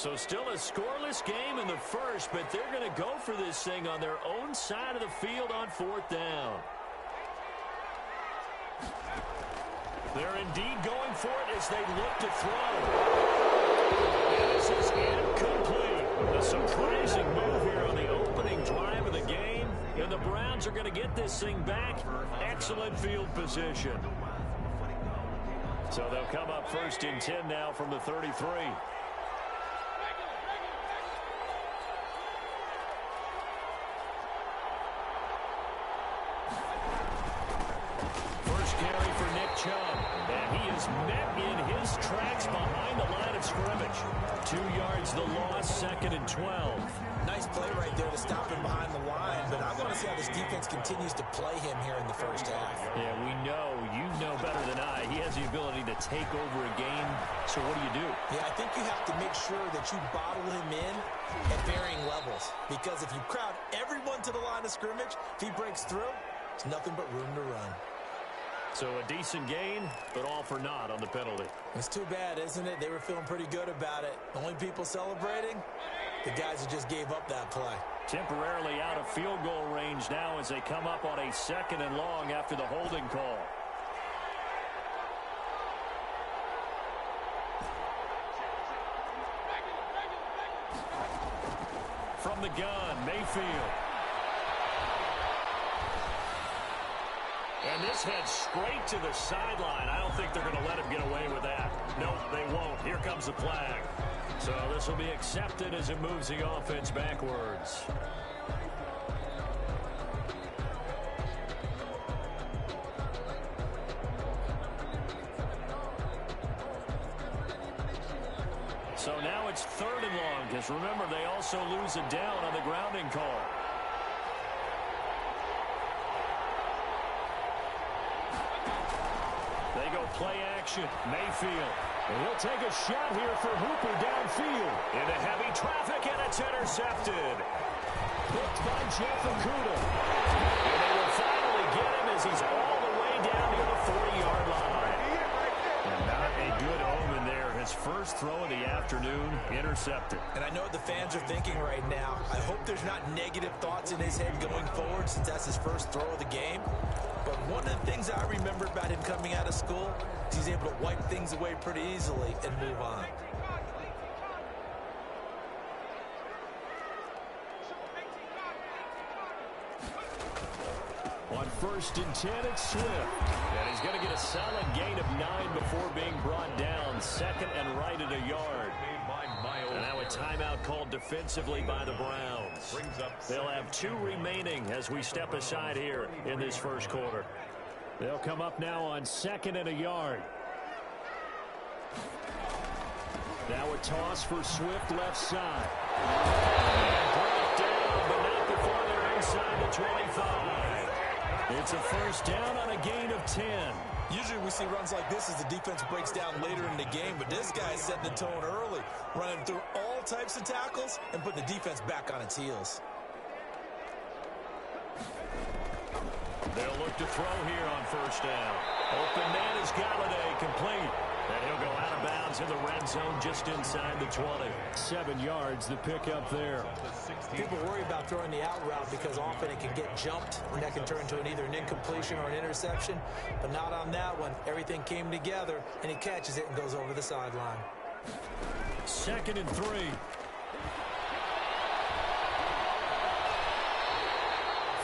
So still a scoreless game in the first, but they're going to go for this thing on their own side of the field on 4th down. They're indeed going for it as they look to throw. This is incomplete. A surprising move here on the opening drive of the game. And the Browns are going to get this thing back. Excellent field position. So they'll come up 1st and 10 now from the 33. And he is met in his tracks behind the line of scrimmage. 2 yards the loss, 2nd and 12. Nice play right there to stop him behind the line, but I want to see how this defense continues to play him here in the first half. Yeah, we know. You know better than I. He has the ability to take over a game. So what do? Yeah, I think you have to make sure that you bottle him in at varying levels, because if you crowd everyone to the line of scrimmage, if he breaks through, it's nothing but room to run. So a decent gain, but all for naught on the penalty. It's too bad, isn't it? They were feeling pretty good about it. The only people celebrating, the guys who just gave up that play. Temporarily out of field goal range now as they come up on a 2nd and long after the holding call. From the gun, Mayfield. And this heads straight to the sideline. I don't think they're going to let him get away with that. Nope, they won't. Here comes the flag. So this will be accepted as it moves the offense backwards. So now it's 3rd and long, because remember, they also lose a down on the grounding call. They go play action. Mayfield. And he'll take a shot here for Hooper downfield. Into heavy traffic, and it's intercepted. Picked by Jeff Okudah. And they will finally get him as he's all the way down near the 40-yard line. And not a good omen there. His first throw of the afternoon, intercepted. And I know what the fans are thinking right now. I hope there's not negative thoughts in his head going forward, since that's his first throw of the game. But one of the things I remember about him coming out of school is he's able to wipe things away pretty easily and move on. On 1st and 10, it's Swift. And he's going to get a solid gain of 9 before being brought down. 2nd and right at a yard. And now a timeout called defensively by the Browns. They'll have 2 remaining as we step aside here in this first quarter. They'll come up now on 2nd and a yard. Now a toss for Swift left side. Brought down, but not before they're inside the 25. It's a first down on a gain of 10. Usually we see runs like this as the defense breaks down later in the game, but this guy's setting the tone early, running through all types of tackles and putting the defense back on its heels. They'll look to throw here on first down. Open man is Galladay, complete. And he'll go out of bounds in the red zone just inside the 20. 7 yards, the pickup there. People worry about throwing the out route because often it can get jumped, and that can turn into either an incompletion or an interception. But not on that one. Everything came together, and he catches it and goes over the sideline. 2nd and 3.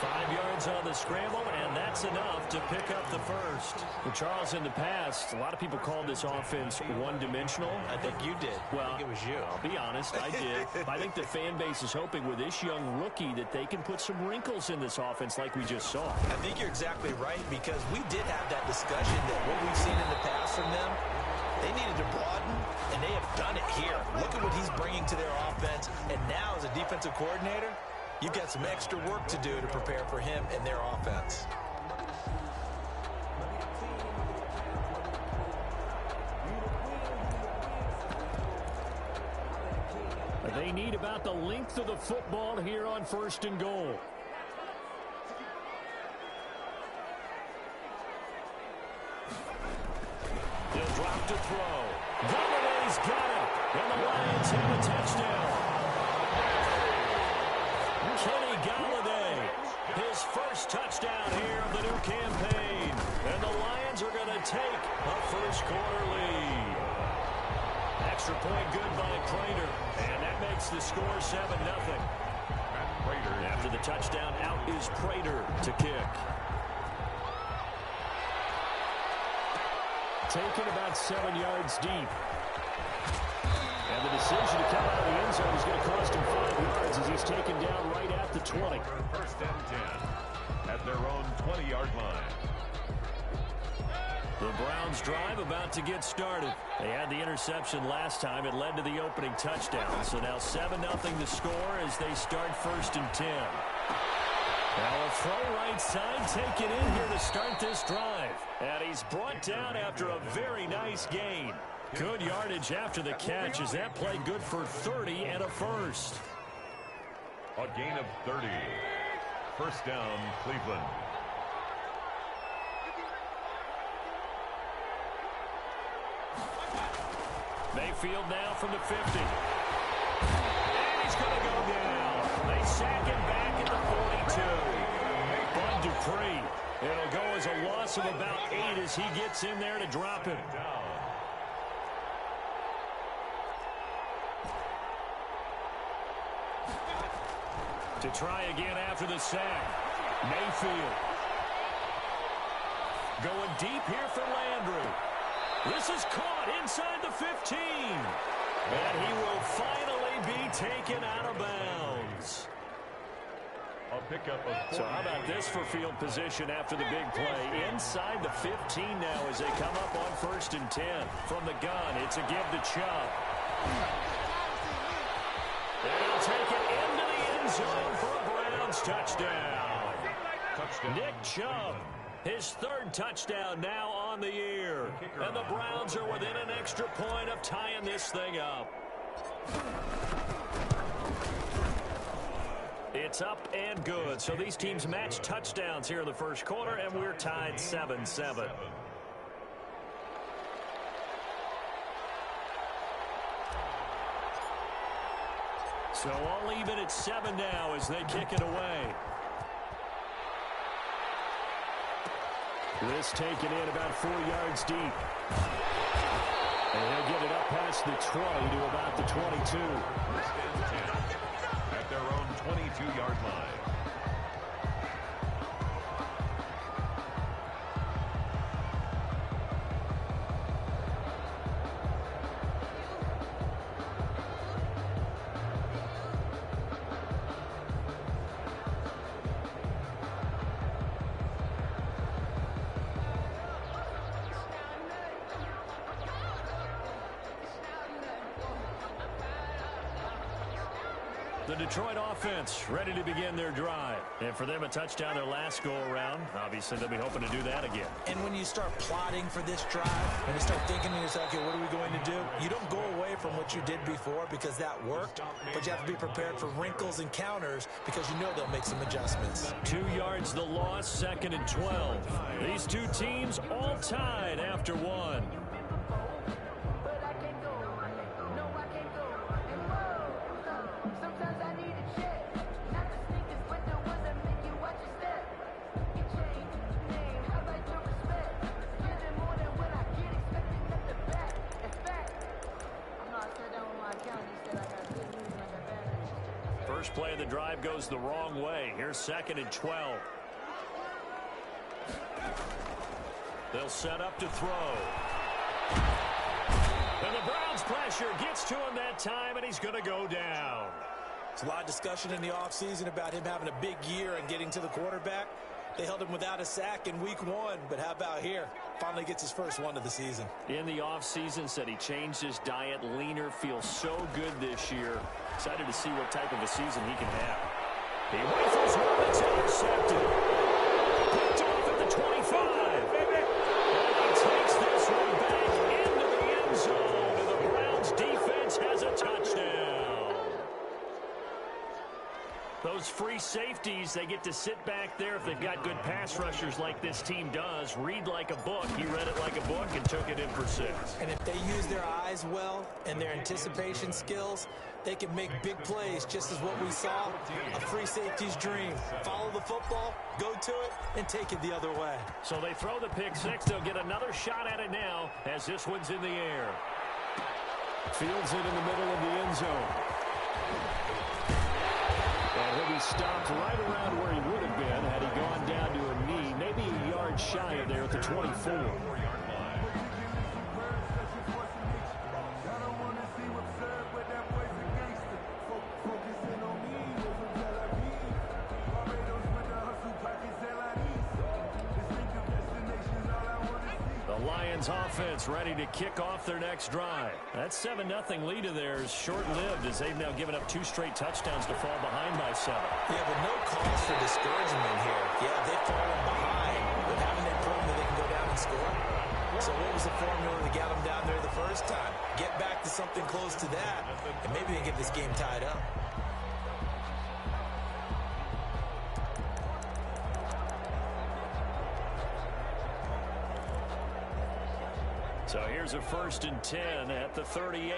5 yards on the scramble, and that's enough to pick up the first. Well, Charles, in the past, a lot of people called this offense one-dimensional. I think you did. Well, I think it was you. I'll be honest, I did. I think the fan base is hoping with this young rookie that they can put some wrinkles in this offense like we just saw. I think you're exactly right, because we did have that discussion that what we've seen in the past from them, they needed to broaden, and they have done it here. Look at what he's bringing to their offense, and now as a defensive coordinator, you've got some extra work to do to prepare for him and their offense. They need about the length of the football here on 1st and goal. He'll drop to throw. Galladay's got it. And the Lions have a touchdown. Kenny Golladay, his first touchdown here of the new campaign. And the Lions are going to take a first-quarter lead. Extra point good by Prater. And that makes the score 7-0. After the touchdown, out is Prater to kick. Taken about 7 yards deep. And the decision to come out of the end zone is going to cost him 5 yards as he's taken down right at the 20. First and 10 at their own 20-yard line. The Browns drive about to get started. They had the interception last time. It led to the opening touchdown. So now 7-0 to score as they start first and 10. Now a throw right side, take it in here to start this drive. And he's brought down after a very nice gain. Good yardage after the catch as that play good for 30 and a first. A gain of 30. First down, Cleveland. Mayfield now from the 50. And he's going to go down. They sack him back at the 42. Bud Dupree. It'll go as a loss of about 8 as he gets in there to drop him. To try again after the sack. Mayfield. Going deep here for Landry. This is caught inside the 15. And he will finally be taken out of bounds. A pickup of 40. So how about this for field position after the big play? Inside the 15 now as they come up on first and 10. From the gun, it's a give to Chubb. And he'll take it into the end zone for a Browns touchdown. Nick Chubb, his third touchdown now on the year. And the Browns are within an extra point of tying this thing up. It's up and good. So these teams match touchdowns here in the first quarter, and we're tied 7-7. So all even at 7 now as they kick it away. This taken in about 4 yards deep. And he'll get it up past the 20 to about the 22. At their own 22-yard line. The Detroit offense ready to begin their drive. And for them, a touchdown their last go-around. Obviously, they'll be hoping to do that again. And when you start plotting for this drive, and you start thinking to yourself, okay, what are we going to do? You don't go away from what you did before because that worked, but you have to be prepared for wrinkles and counters because you know they'll make some adjustments. 2 yards the loss, second and 12. These two teams all tied after one. First play of the drive goes the wrong way. Here's second and 12. They'll set up to throw. And the Browns pressure gets to him that time, and he's going to go down. There's a lot of discussion in the offseason about him having a big year and getting to the quarterback. They held him without a sack in week 1, but how about here? Finally gets his first one of the season. In the offseason, said he changed his diet, leaner, feels so good this year. Excited to see what type of a season he can have. He rifles one, it's intercepted. Picked off at the 25. And he takes this one back into the end zone. And the Browns defense has a touchdown. Those free safeties safeties, they get to sit back there if they've got good pass rushers like this team does. Read like a book. He read it like a book and took it in for 6. And if they use their eyes well and their anticipation skills, they can make big plays, just as what we saw, a free safety's dream. Follow the football, go to it, and take it the other way. So they throw the pick 6. They'll get another shot at it now as this one's in the air. Fields it in the middle of the end zone. And he'll be stopped right around where he would have been had he gone down to a knee, maybe a yard shy of there at the 24. Offense ready to kick off their next drive. That 7-0 lead of theirs short-lived as they've now given up 2 straight touchdowns to fall behind by 7. Yeah, but no cause for discouragement here. Yeah, they've fallen behind, but haven't they proven that they can go down and score? So what was the formula that got them down there the first time? Get back to something close to that, and maybe they get this game tied up. So here's a 1st and 10 at the 38.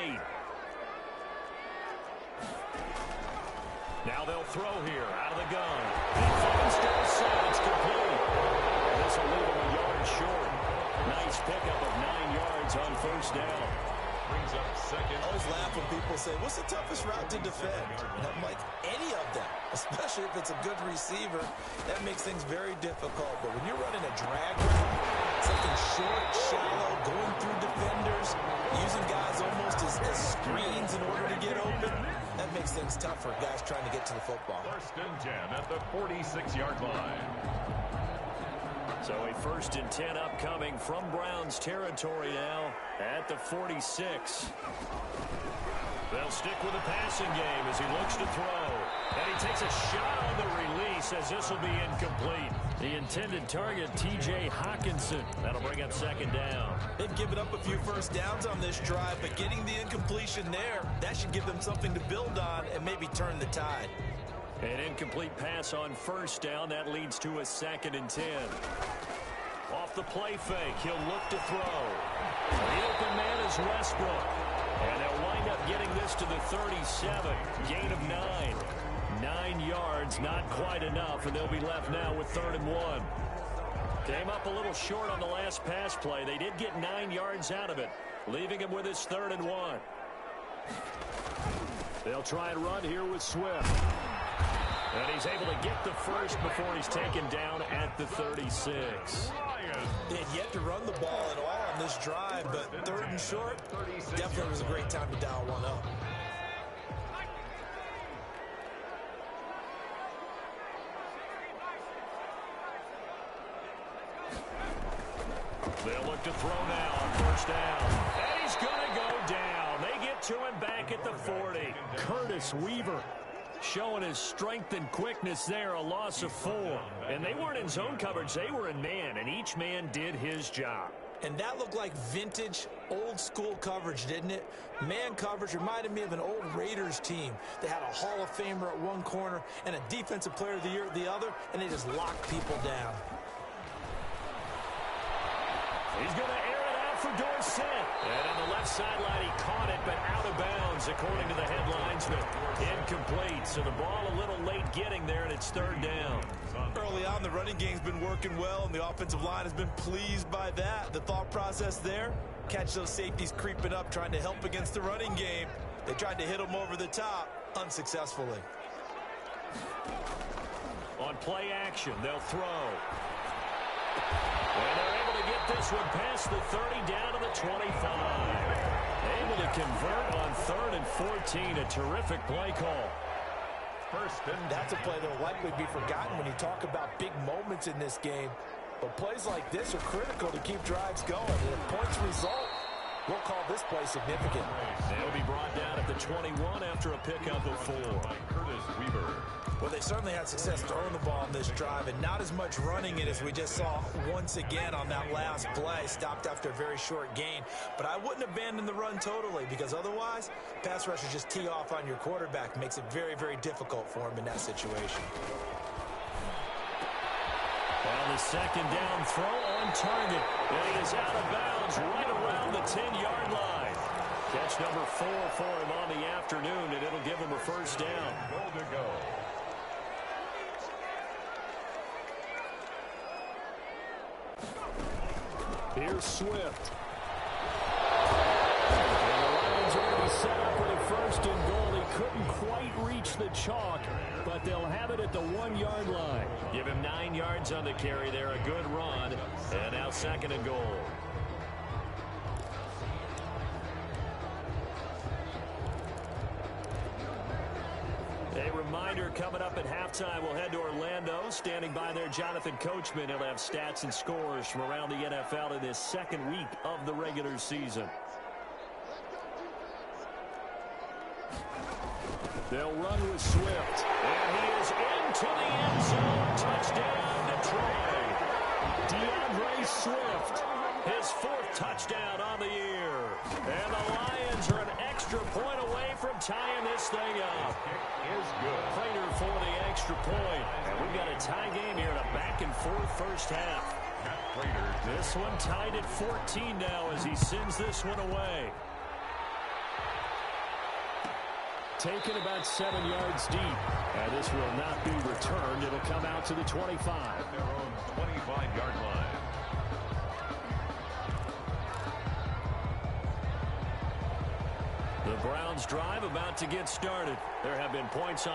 Now they'll throw here out of the gun. And Funstead said it's complete. This will leave him a yard short. Nice pickup of 9 yards on 1st down. Brings up 2nd. I always laugh when people say, what's the toughest route to defend? And I'm like, any of them, especially if it's a good receiver. That makes things very difficult. But when you're running a drag route, something short, shallow, going through defenders, using guys almost as screens in order to get open, that makes things tough for guys trying to get to the football. 1st and 10 at the 46-yard line. So a 1st and 10 upcoming from Browns territory now at the 46. They'll stick with the passing game as he looks to throw. And he takes a shot on the release as this will be incomplete. The intended target, T.J. Hawkinson. That'll bring up 2nd down. They've given up a few 1st downs on this drive, but getting the incompletion there, that should give them something to build on and maybe turn the tide. An incomplete pass on 1st down. That leads to a 2nd and 10. Off the play fake, he'll look to throw. The open man is Westbrook. And they'll wind up getting this to the 37. Gain of 9. 9 yards, not quite enough, and they'll be left now with 3rd and 1. Came up a little short on the last pass play. They did get 9 yards out of it, leaving him with his 3rd and 1. They'll try and run here with Swift. And he's able to get the 1st before he's taken down at the 36. They had yet to run the ball at all on this drive, but 3rd and short, definitely was a great time to dial one up. They'll look to throw now on 1st down. And he's going to go down. They get to him back at the 40. Curtis Weaver showing his strength and quickness there, a loss of 4. And they weren't in zone coverage. They were in man, and each man did his job. And that looked like vintage, old-school coverage, didn't it? Man coverage reminded me of an old Raiders team. They had a Hall of Famer at one corner and a Defensive Player of the Year at the other, and they just locked people down. He's going to air it out for Dorsett. And on the left sideline, he caught it, but out of bounds, according to the headlines. Incomplete. So the ball a little late getting there, and it's 3rd down. Early on, the running game's been working well, and the offensive line has been pleased by that. The thought process there, catch those safeties creeping up, trying to help against the running game. They tried to hit them over the top, unsuccessfully. On play action, they'll throw. And they're able to get this one past the 30 down to the 25. Able to convert on 3rd and 14. A terrific play call. That's a play that will likely be forgotten when you talk about big moments in this game. But plays like this are critical to keep drives going. And if points result, we'll call this play significant. They'll be brought down at the 21 after a pickup of 4. Curtis Weaver. Well, they certainly had success throwing the ball in this drive, and not as much running it as we just saw once again on that last play. Stopped after a very short gain. But I wouldn't abandon the run totally, because otherwise, pass rushers just tee off on your quarterback. Makes it very, very difficult for him in that situation. And the second down throw on target. And he is out of bounds right around the 10-yard line. Catch number 4 for him on the afternoon, and it'll give him a first down. Goal to go. Here's Swift. And the Lions are going to be set up with a first and goal. He couldn't quite reach the chalk, but they'll have it at the 1-yard line. Give him 9 yards on the carry there. A good run. And now second and goal. A reminder, coming up at halftime, we'll head to Orlando. Standing by there, Jonathan Coachman. He'll have stats and scores from around the NFL in this second week of the regular season. They'll run with Swift. And he is into the end zone. Touchdown, Detroit. DeAndre Swift, his 4th touchdown on the year. And the Lions are an extra point away from tying this thing up. Is good. Prater for the extra point. And we've got a tie game here in a back-and-forth first half. This one tied at 14 now as he sends this one away. Taken about 7 yards deep. And this will not be returned. It'll come out to the 25. At their own 25-yard line. The Browns drive about to get started. There have been points on